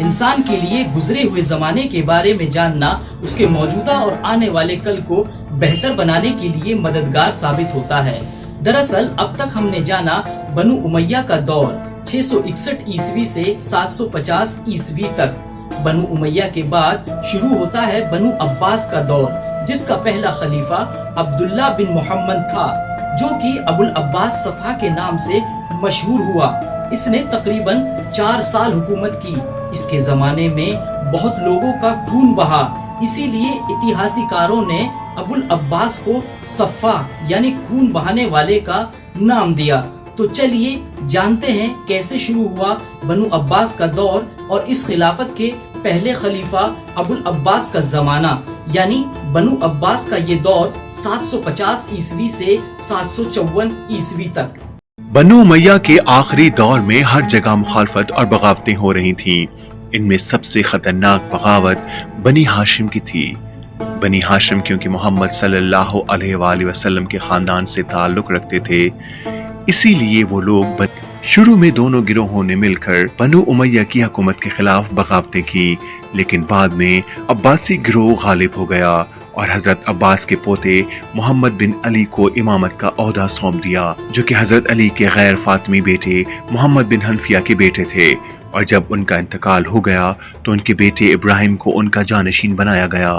इंसान के लिए गुजरे हुए जमाने के बारे में जानना उसके मौजूदा और आने वाले कल को बेहतर बनाने के लिए मददगार साबित होता है। दरअसल अब तक हमने जाना बनु उमैया का दौर 661 ईस्वी से 750 ईस्वी तक। बनु उमैया के बाद शुरू होता है बनु अब्बास का दौर, जिसका पहला खलीफा अब्दुल्ला बिन मोहम्मद था, जो कि अबुल अब्बास सफा के नाम से मशहूर हुआ। इसने तकरीबन 4 साल हुकूमत की। इसके जमाने में बहुत लोगों का खून बहा, इसीलिए इतिहासीकारों ने अबुल अब्बास को सफ़ा यानी खून बहाने वाले का नाम दिया। तो चलिए जानते हैं कैसे शुरू हुआ बनु अब्बास का दौर और इस खिलाफत के पहले खलीफा अबुल अब्बास का जमाना, यानी बनु अब्बास का ये दौर 750 ईस्वी से 754 ईस्वी तक। बनु उमैया के आखिरी दौर में हर जगह मुखालफत और बगावतें हो रही थीं। इनमें सबसे खतरनाक बगावत बनी हाशिम की थी। बनी हाशिम क्योंकि मोहम्मद सल्लल्लाहु अलैहि वसल्लम के खानदान से ताल्लुक रखते थे, इसीलिए वो लोग शुरू में दोनों गिरोहों ने मिलकर बनु उमैया की हुकूमत के खिलाफ बगावतें की, लेकिन बाद में अब्बासी गिरोह गालिब हो गया और हजरत अब्बास के पोते मोहम्मद बिन अली को इमामत का ओहदा सौंप दिया, जो कि हजरत अली के गैर फातिमी बेटे मोहम्मद बिन हनफिया के बेटे थे। और जब उनका इंतकाल हो गया तो उनके बेटे इब्राहिम को उनका जानशीन बनाया गया।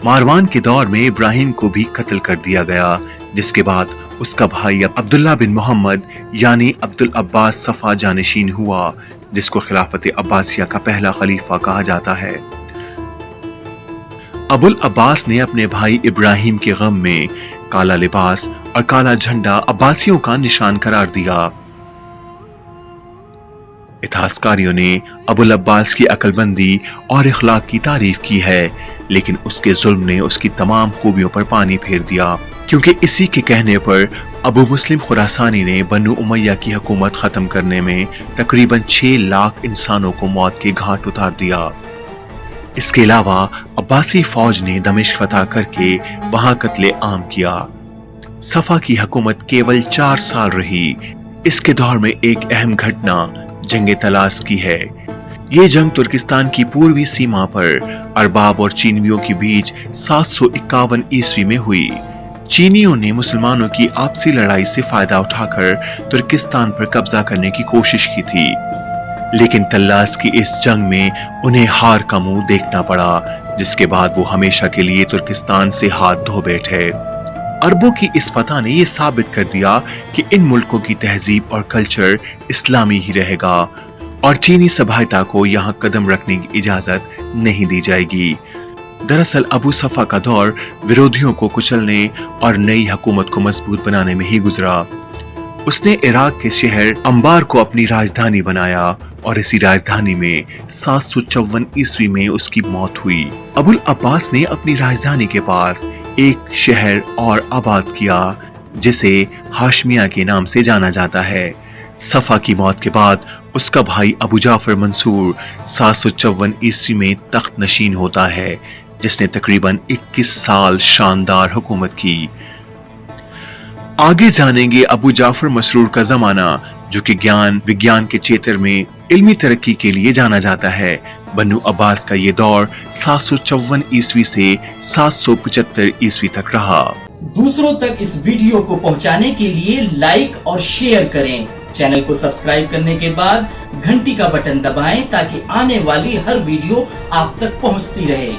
मारवान के दौर में इब्राहिम को भी कत्ल कर दिया गया, जिसके बाद उसका भाई अब्दुल्ला बिन मोहम्मद यानी अब्दुल अब्बास सफा जानशीन हुआ, जिसको खिलाफत अब्बासिया का पहला खलीफा कहा जाता है। अबुल अब्बास ने अपने भाई इब्राहिम के गम में काला लिबास और काला झंडा अब्बासियों का निशान करार दिया। इतिहासकारियों ने अबुल अब्बास की अक्लमंदी और इखलाक की तारीफ की है, लेकिन उसके जुल्म ने उसकी तमाम खूबियों पर पानी फेर दिया, क्योंकि इसी के कहने पर अबू मुस्लिम खुरासानी ने बनु उमैया की हुकूमत खत्म करने में तकरीबन 6 लाख इंसानों को मौत के घाट उतार दिया। इसके अलावा अब्बासी फौज ने दमिश्क फतह करके वहां कत्ले आम किया। सफा की हुकूमत केवल 4 साल रही। इसके दौर में एक अहम घटना जंगे तलास की है। ये जंग तुर्किस्तान की पूर्वी सीमा पर अरबाब और चीनियों के बीच 751 ईस्वी में हुई। चीनियों ने मुसलमानों की आपसी लड़ाई से फायदा उठाकर तुर्किस्तान पर कब्जा करने की कोशिश की थी, लेकिन तल्लास की इस जंग में उन्हें हार का मुंह देखना पड़ा, जिसके बाद वो हमेशा के लिए तुर्किस्तान से हाथ धो बैठे। अरबों की इस फतह ने यह साबित कर दिया कि इन मुल्कों की तहजीब और कल्चर इस्लामी ही रहेगा और चीनी सभ्यता को यहाँ कदम रखने की इजाजत नहीं दी जाएगी। दरअसल अबू सफा का दौर विरोधियों को कुचलने और नई हुकूमत को मजबूत बनाने में ही गुजरा। उसने इराक के शहर अंबार को अपनी राजधानी बनाया और इसी राजधानी में 754 ईस्वी में उसकी मौत हुई। अबुल अब्बास ने अपनी राजधानी के पास एक शहर और आबाद किया, जिसे हाशमिया के नाम से जाना जाता है। सफा की मौत के बाद उसका भाई अबू जाफर मंसूर 754 ईस्वी में तख्त नशीन होता है, जिसने तकरीबन 21 साल शानदार हुकूमत की। आगे जानेंगे अबू जाफर मसरूर का जमाना, जो कि ज्ञान विज्ञान के क्षेत्र में इल्मी तरक्की के लिए जाना जाता है। बनु अब्बास का ये दौर 754 ईस्वी से 775 ईस्वी तक रहा। दूसरों तक इस वीडियो को पहुंचाने के लिए लाइक और शेयर करें। चैनल को सब्सक्राइब करने के बाद घंटी का बटन दबाएं ताकि आने वाली हर वीडियो आप तक पहुंचती रहे।